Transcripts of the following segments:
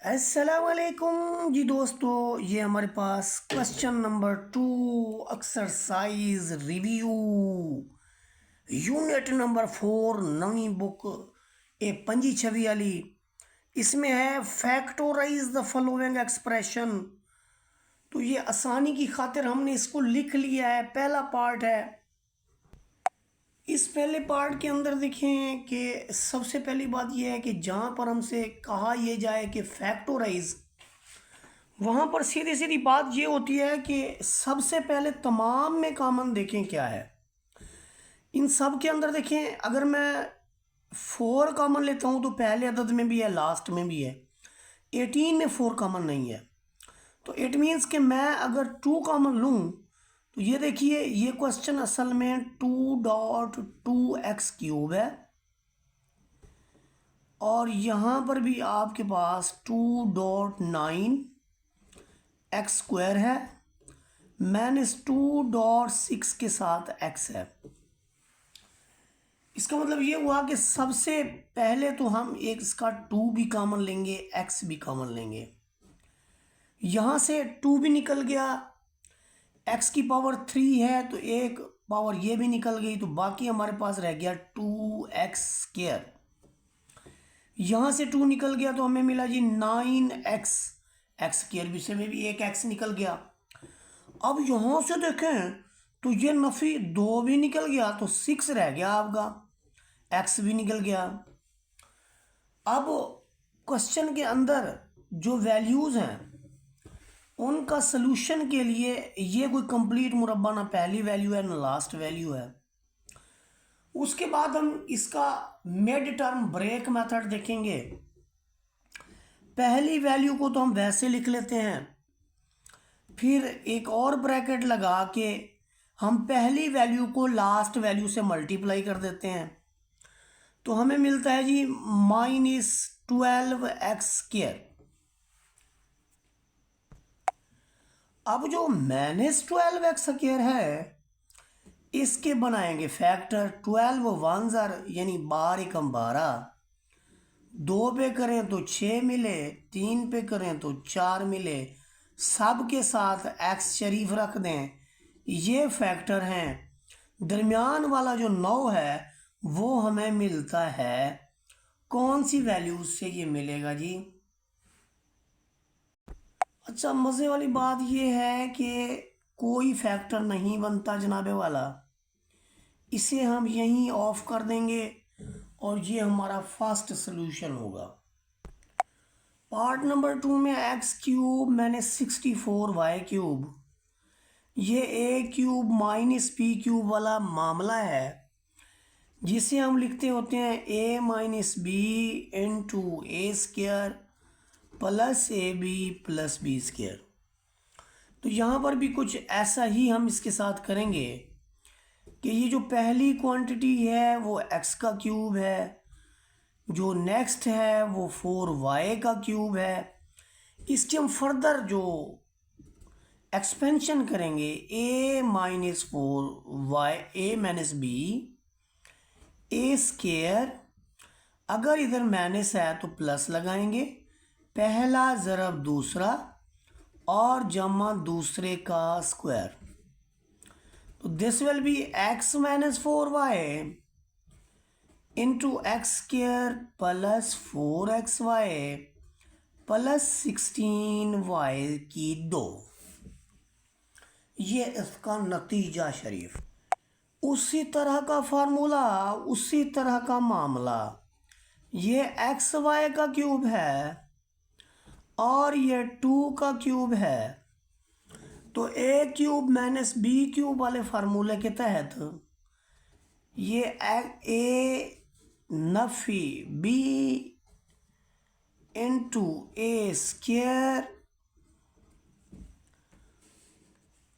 अस्सलाम वालेकुम जी दोस्तों, ये हमारे पास question number 2 exercise review unit number 4 नवी बुक ए पंजी छवि वाली। इसमें है फैक्टोराइज द फॉलोइंग एक्सप्रेशन। तो ये आसानी की खातिर हमने इसको लिख लिया है। पहला पार्ट है। इस पहले पार्ट के अंदर देखें कि सबसे पहली बात यह है कि जहाँ पर हमसे कहा यह जाए कि फैक्टोराइज, वहाँ पर सीधी सीधी बात ये होती है कि सबसे पहले तमाम में कॉमन देखें क्या है। इन सब के अंदर देखें, अगर मैं 4 कॉमन लेता हूँ तो पहले अदद में भी है, लास्ट में भी है। 18 में 4 कॉमन नहीं है, तो इट मीन्स कि मैं अगर 2 कॉमन लूँ तो ये देखिए, ये क्वेश्चन असल में 2.2x³ है और यहाँ पर भी आपके पास 2.9x² है, -2.6 के साथ x है। इसका मतलब ये हुआ कि सबसे पहले तो हम एक इसका 2 भी कॉमन लेंगे, x भी कॉमन लेंगे। यहाँ से 2 भी निकल गया, x की पावर 3 है तो एक पावर ये भी निकल गई, तो बाकी हमारे पास रह गया 2x²। यहाँ से 2 निकल गया तो हमें मिला जी 9x, x² भी से में भी एक x निकल गया। अब यहाँ से देखें तो ये नफ़ी 2 भी निकल गया तो 6 रह गया आपका, x भी निकल गया। अब क्वेश्चन के अंदर जो वैल्यूज़ हैं उनका सलूशन के लिए ये कोई कंप्लीट मुरब्बा ना पहली वैल्यू है ना लास्ट वैल्यू है। उसके बाद हम इसका मिड टर्म ब्रेक मेथड देखेंगे। पहली वैल्यू को तो हम वैसे लिख लेते हैं, फिर एक और ब्रैकेट लगा के हम पहली वैल्यू को लास्ट वैल्यू से मल्टीप्लाई कर देते हैं, तो हमें मिलता है जी -12x²। अब जो -12x² है इसके बनाएंगे फैक्टर। 12 1s यानी 12 एकम 12, 2 पे करें तो 6 मिले, 3 पे करें तो 4 मिले, सब के साथ x शरीफ रख दें, ये फैक्टर हैं। दरमियान वाला जो 9 है वो हमें मिलता है कौन सी वैल्यूज से ये मिलेगा जी। अच्छा, मज़े वाली बात यह है कि कोई फैक्टर नहीं बनता जनाबे वाला, इसे हम यहीं ऑफ कर देंगे और ये हमारा फर्स्ट सोल्यूशन होगा। पार्ट नंबर 2 में x³ मैंने 64y³, ये a³ - b³ वाला मामला है जिसे हम लिखते होते हैं a - b × a² + ab + b²। तो यहाँ पर भी कुछ ऐसा ही हम इसके साथ करेंगे कि ये जो पहली क्वांटिटी है वो x³ है, जो नेक्स्ट है वो 4y³ है। इसके हम फर्दर जो एक्सपेंशन करेंगे a - 4y a - b a², अगर इधर माइनस है तो प्लस लगाएंगे, पहला ज़रब दूसरा और जमा दूसरे का स्क्वायर। तो this will be x - 4y × x² + 4xy + 16y³। ये इसका नतीजा शरीफ। उसी तरह का फार्मूला, उसी तरह का मामला, ये xy³ है और ये 2³ है, तो a³ - b³ वाले फार्मूले के तहत ये a नफ़ी b × a²,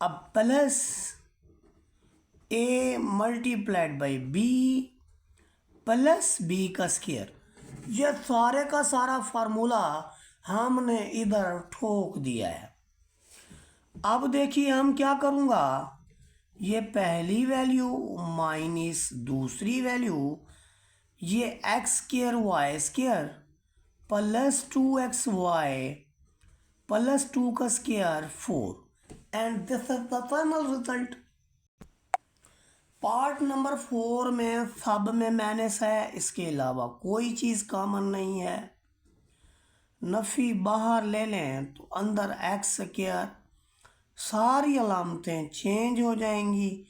अब प्लस a × b + b का स्क्वायर। ये सारे का सारा फार्मूला हमने इधर ठोक दिया है। अब देखिए हम क्या करूँगा, ये पहली वैल्यू माइनस दूसरी वैल्यू, ये x² y² plus 2xy plus 2 का square 4 and this is the final result. Part number 4 में सब में माइनस है, इसके अलावा कोई चीज़ कॉमन नहीं है। नफ़ी बाहर ले लें तो अंदर एक्स स्क्वायर, सारी अलामतें चेंज हो जाएंगी।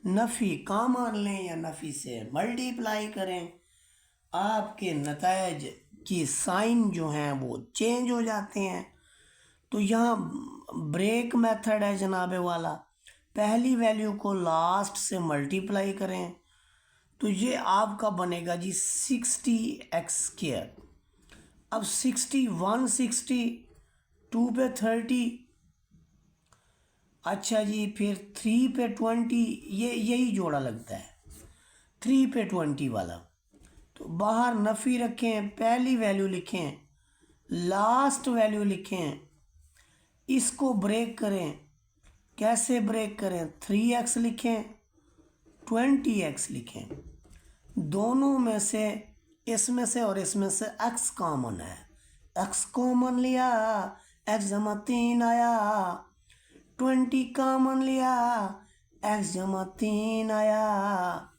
नफ़ी कॉमन लें या नफ़ी से मल्टीप्लाई करें, आपके नतायज की साइन जो हैं वो चेंज हो जाते हैं। तो यहाँ ब्रेक मेथड है जनाबे वाला, पहली वैल्यू को लास्ट से मल्टीप्लाई करें तो ये आपका बनेगा जी 60x²। अब 60 160 2 पे 30, अच्छा जी, फिर 3 पे 20, ये यही जोड़ा लगता है 3 पे 20 वाला। तो बाहर नफ़ी रखें, पहली वैल्यू लिखें, लास्ट वैल्यू लिखें, इसको ब्रेक करें। कैसे ब्रेक करें? 3x लिखें, 20x लिखें, दोनों में से इसमें से और इसमें से x कॉमन है, x कॉमन लिया, x जमा 3 आया, 20 कॉमन लिया, x जमा 3 आया।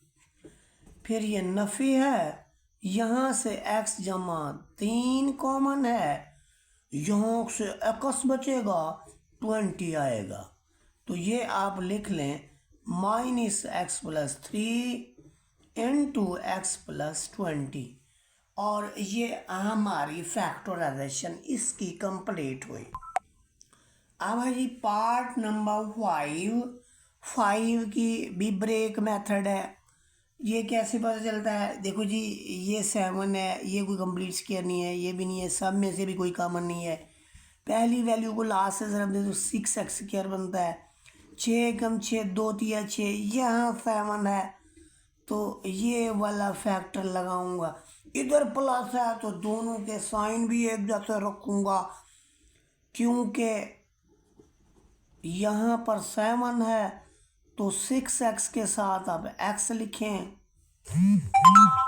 फिर ये नफ़ी है, यहाँ से x जमा 3 कॉमन है, यहाँ से x बचेगा, 20 आएगा। तो ये आप लिख लें -x+3 इंटू x+20, और ये हमारी फैक्टराइजेशन इसकी कंप्लीट हुई। अब है जी पार्ट नंबर 5 की भी ब्रेक मेथड है। ये कैसे पता चलता है? देखो जी, ये 7 है, ये कोई कंप्लीट स्क्वायर नहीं है, ये भी नहीं है, सब में से भी कोई कॉमन नहीं है। पहली वैल्यू को लास्ट से ज़रा दे तो 6x² बनता है, 6 कम 6 2 3 6, यहाँ 7 है तो ये वाला फैक्टर लगाऊंगा। इधर प्लस है तो दोनों के साइन भी एक जैसे रखूंगा, क्योंकि यहाँ पर 7 है तो 6x के साथ अब x लिखें।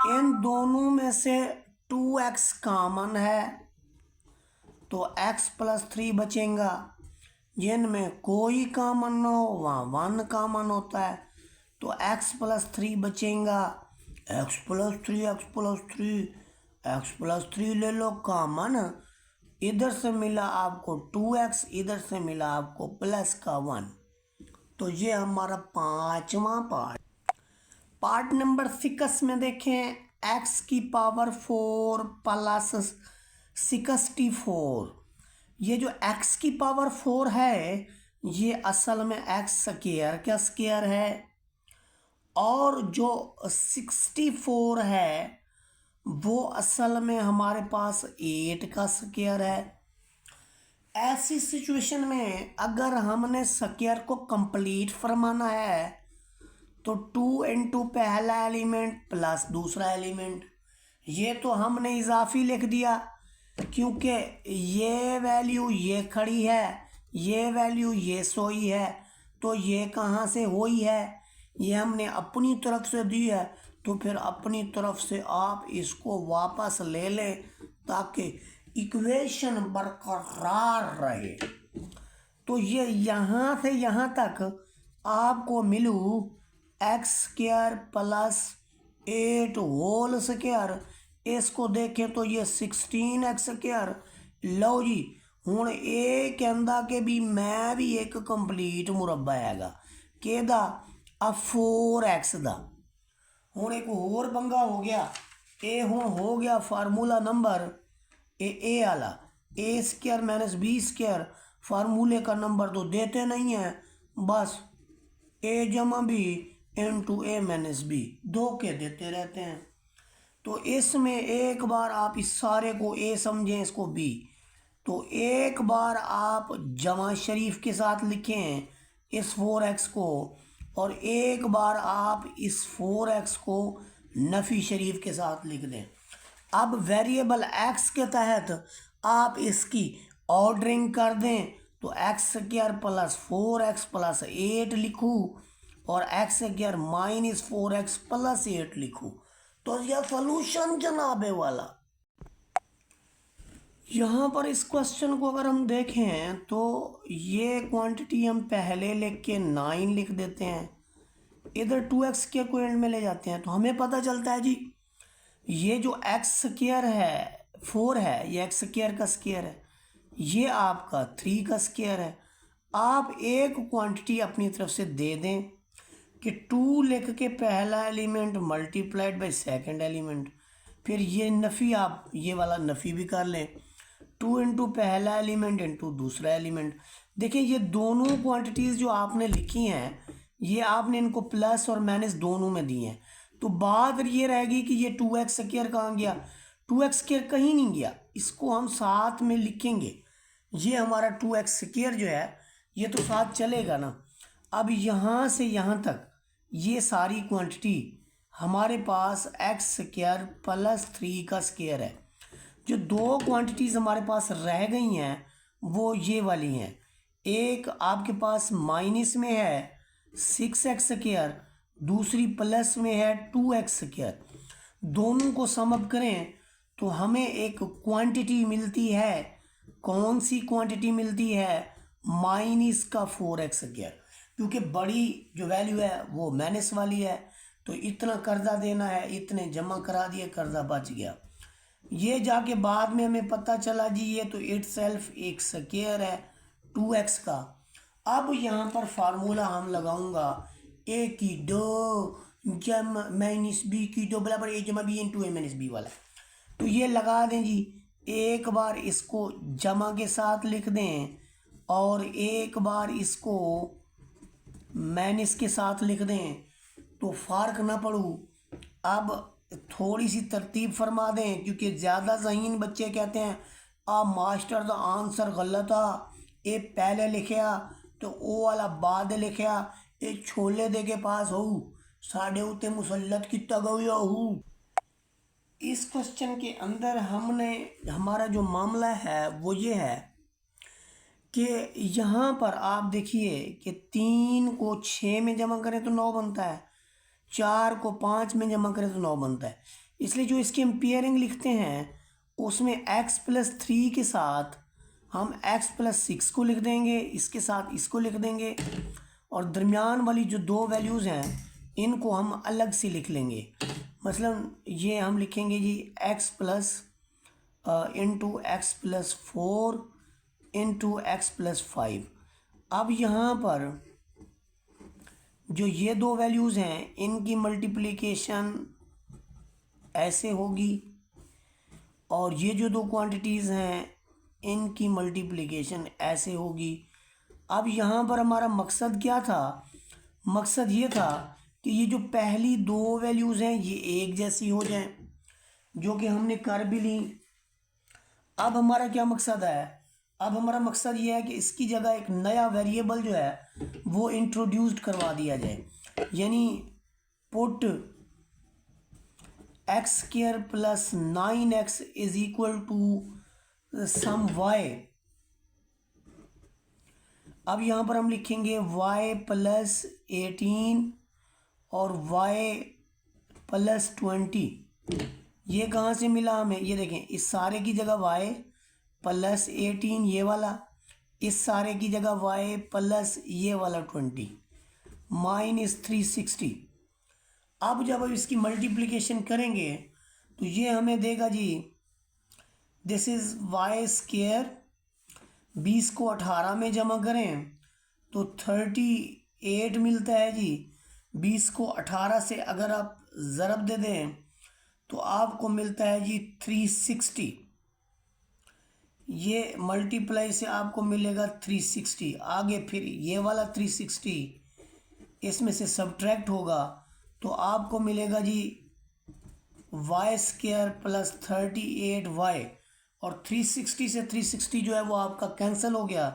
इन दोनों में से 2x कॉमन है तो x+3 बचेगा, जिनमें कोई कॉमन ना हो वहाँ 1 कॉमन होता है तो x+3 बचेगा। x+3 ले लो कॉमन, इधर से मिला आपको 2x, इधर से मिला आपको प्लस का 1। तो ये हमारा 5वां पार्ट नंबर 6 में देखें, x⁴ प्लस 64। ये जो x⁴ है ये असल में x² का स्क्वायर है, और जो 64 है वो असल में हमारे पास 8 का स्क्वायर है। ऐसी सिचुएशन में अगर हमने स्क्वायर को कंप्लीट फरमाना है तो 2 इंटू पहला एलिमेंट प्लस दूसरा एलिमेंट, ये तो हमने इजाफी लिख दिया क्योंकि ये वैल्यू ये खड़ी है, ये वैल्यू ये सोई है, तो ये कहाँ से हुई है? ये हमने अपनी तरफ से दी है, तो फिर अपनी तरफ से आप इसको वापस ले लें ताकि इक्वेशन बरकरार रहे। तो ये यहाँ से यहाँ तक आपको मिलू x² प्लस 8 होल स्क्वायर। इसको देखें तो ये 16x²। लो जी, हूँ ये कहता कि भी मैं भी एक कंप्लीट मुरब्बा हैगा केदा आ 4x दा। हूँ एक होर पंगा हो गया, ये हूँ हो गया फार्मूला नंबर ए आला a² - b²। फार्मूले का नंबर तो देते नहीं है, बस a जमा b इंटू a - b दो के देते रहते हैं। तो इसमें एक बार आप इस सारे को a समझें, इसको b, तो एक बार आप जमा शरीफ के साथ लिखें इस 4x को, और एक बार आप इस 4x को नफ़ी शरीफ के साथ लिख दें। अब वेरिएबल x के तहत आप इसकी ऑर्डरिंग कर दें तो x² प्लस 4x प्लस 8 लिखूँ और x² माइनस 4x प्लस 8 लिखूँ। तो यह सोल्यूशन जनाबे वाला। यहाँ पर इस क्वेश्चन को अगर हम देखें तो ये क्वांटिटी हम पहले लिख के 9 लिख देते हैं, इधर 2x स्क्वायर को एंड में ले जाते हैं, तो हमें पता चलता है जी ये जो x स्क्वायर है 4 है, ये x स्क्वायर का स्क्वायर है, ये आपका 3 का स्क्वायर है। आप एक क्वांटिटी अपनी तरफ से दे दें कि 2 लिख के पहला element multiplied by second element, फिर ये नफ़ी आप ये वाला नफ़ी भी कर लें, 2 इंटू पहला एलिमेंट इंटू दूसरा एलिमेंट। देखिए ये दोनों क्वांटिटीज़ जो आपने लिखी हैं ये आपने इनको प्लस और माइनस दोनों में दी हैं, तो बात ये रहेगी कि ये 2x स्क्वायर कहाँ गया, 2x स्क्वायर कहीं नहीं गया, इसको हम साथ में लिखेंगे। ये हमारा 2x स्क्वायर जो है ये तो साथ चलेगा ना। अब यहाँ से यहाँ तक ये सारी क्वांटिटी हमारे पास x स्क्वायर प्लस 3 का स्क्वायर है। जो दो क्वांटिटीज़ हमारे पास रह गई हैं वो ये वाली हैं, एक आपके पास माइनस में है 6x स्क्वायर, दूसरी प्लस में है 2x स्क्वायर। दोनों को सम अप करें तो हमें एक क्वांटिटी मिलती है, कौन सी क्वांटिटी मिलती है, माइनस का 4x स्क्वायर, क्योंकि बड़ी जो वैल्यू है वो माइनस वाली है, तो इतना कर्जा देना है, इतने जमा करा दिए, कर्जा बच गया। ये जाके बाद में हमें पता चला जी ये तो इट सेल्फ एक स्क्वायर है 2x का। अब यहाँ पर फार्मूला हम लगाऊंगा a की दो जम माइनस b की दो बराबर a जमा b इंटू ए माइनस बी वाला, तो ये लगा दें जी। एक बार इसको जमा के साथ लिख दें और एक बार इसको माइनस के साथ लिख दें, तो फ़र्क ना पड़ू। अब थोड़ी सी तरतीब फरमा दें, क्योंकि ज़्यादा ज़हीन बच्चे कहते हैं मास्टर दा आंसर गलत आ, ये पहले लिखिया तो ओ वाला बाद लिखिया, ये छोले दे के पास हो साढ़े उत्ते मुसल्लत कितना गई हो। इस क्वेश्चन के अंदर हमने हमारा जो मामला है वो ये है कि यहाँ पर आप देखिए कि 3 को 6 में जमा करें तो 9 बनता है, 4 को 5 में जमा करें तो 9 बनता है। इसलिए जो इसकी हम पेयरिंग लिखते हैं उसमें x प्लस 3 के साथ हम x प्लस 6 को लिख देंगे, इसके साथ इसको लिख देंगे, और दरमियान वाली जो दो वैल्यूज़ हैं इनको हम अलग से लिख लेंगे। मसलन ये हम लिखेंगे जी x plus into x plus 4 into x plus 5। अब यहाँ पर जो ये दो वैल्यूज़ हैं इनकी मल्टीप्लिकेशन ऐसे होगी, और ये जो दो क्वांटिटीज़ हैं इनकी मल्टीप्लिकेशन ऐसे होगी। अब यहाँ पर हमारा मकसद क्या था, मकसद ये था कि ये जो पहली दो वैल्यूज़ हैं ये एक जैसी हो जाएं, जो कि हमने कर भी ली। अब हमारा क्या मकसद है, अब हमारा मकसद ये है कि इसकी जगह एक नया वेरिएबल जो है वो इंट्रोड्यूस्ड करवा दिया जाए, यानी put x square plus 9x is equal to some y। अब यहाँ पर हम लिखेंगे y प्लस 18 और y प्लस 20। ये कहाँ से मिला हमें, ये देखें इस सारे की जगह y प्लस 18 ये वाला, इस सारे की जगह y प्लस ये वाला 20 माइनस 360। अब जब हम इसकी मल्टीप्लिकेशन करेंगे तो ये हमें देगा जी दिस इज़ y स्क्वायर, 20 को 18 में जमा करें तो 38 मिलता है जी। 20 को 18 से अगर आप ज़रब दे दें तो आपको मिलता है जी 360। ये मल्टीप्लाई से आपको मिलेगा 360, आगे फिर ये वाला 360 इसमें से सब्ट्रैक्ट होगा तो आपको मिलेगा जी y स्क्वायर प्लस 38y, और 360 से 360 जो है वो आपका कैंसिल हो गया।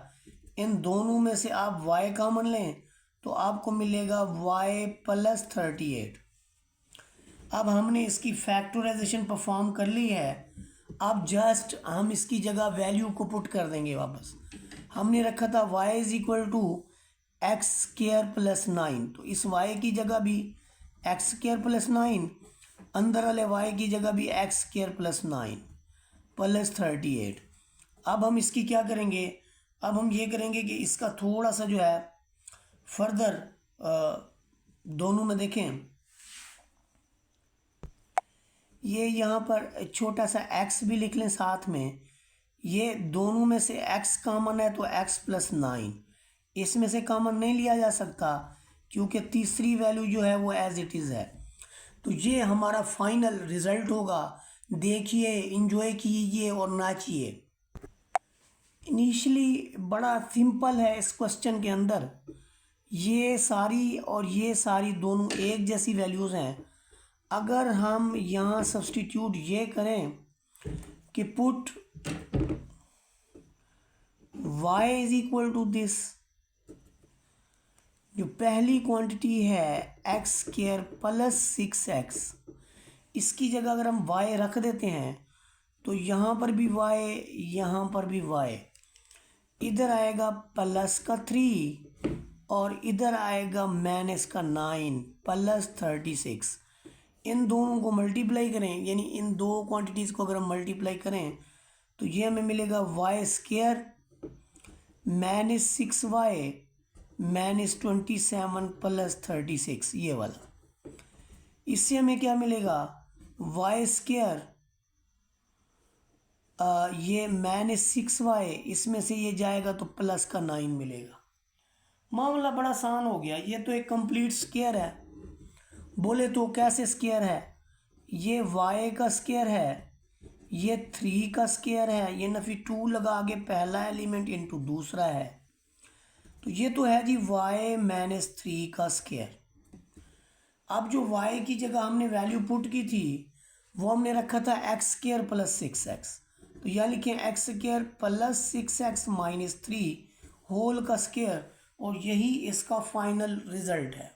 इन दोनों में से आप y कॉमन लें तो आपको मिलेगा y प्लस 38। अब हमने इसकी फैक्टराइजेशन परफॉर्म कर ली है। अब जस्ट हम इसकी जगह वैल्यू को पुट कर देंगे वापस। हमने रखा था y is equal to x square plus 9, तो इस y की जगह भी एक्स स्क्वायर प्लस 9, अंदर वाले y की जगह भी एक्स स्क्वायर प्लस 9 प्लस 38। अब हम इसकी क्या करेंगे, अब हम ये करेंगे कि इसका थोड़ा सा जो है फर्दर दोनों में देखें, ये यहाँ पर छोटा सा x भी लिख लें साथ में। ये दोनों में से x कॉमन है तो x+9, इसमें से कॉमन नहीं लिया जा सकता क्योंकि तीसरी वैल्यू जो है वो एज इट इज़ है। तो ये हमारा फाइनल रिजल्ट होगा। देखिए, इंजॉय कीजिए और नाचिए। इनिशियली बड़ा सिंपल है इस क्वेश्चन के अंदर, ये सारी और ये सारी दोनों एक जैसी वैल्यूज़ हैं। अगर हम यहाँ सब्स्टिट्यूट ये करें कि put y is equal to this, जो पहली क्वांटिटी है x² प्लस 6x, इसकी जगह अगर हम y रख देते हैं तो यहाँ पर भी y, यहाँ पर भी y, इधर आएगा प्लस का 3 और इधर आएगा माइनस का 9 प्लस 36। इन दोनों को मल्टीप्लाई करें, यानी इन दो क्वांटिटीज़ को अगर हम मल्टीप्लाई करें तो ये हमें मिलेगा y² -6y -27 प्लस 36, ये वाला। इससे हमें क्या मिलेगा, y², ये -6y, इसमें से ये जाएगा तो प्लस का 9 मिलेगा। मामला बड़ा आसान हो गया। ये तो एक कंप्लीट स्क्वायर है। बोले तो कैसे स्क्वायर है, ये y का स्क्वायर है, ये 3 का स्क्वायर है, ये नफी 2 लगा के पहला एलिमेंट इनटू दूसरा है, तो ये तो है जी y - 3 का स्क्वायर। अब जो y की जगह हमने वैल्यू पुट की थी वो हमने रखा था x² प्लस 6x, तो यह लिखें x² प्लस 6x - 3 होल का स्क्वायर, और यही इसका फाइनल रिजल्ट है।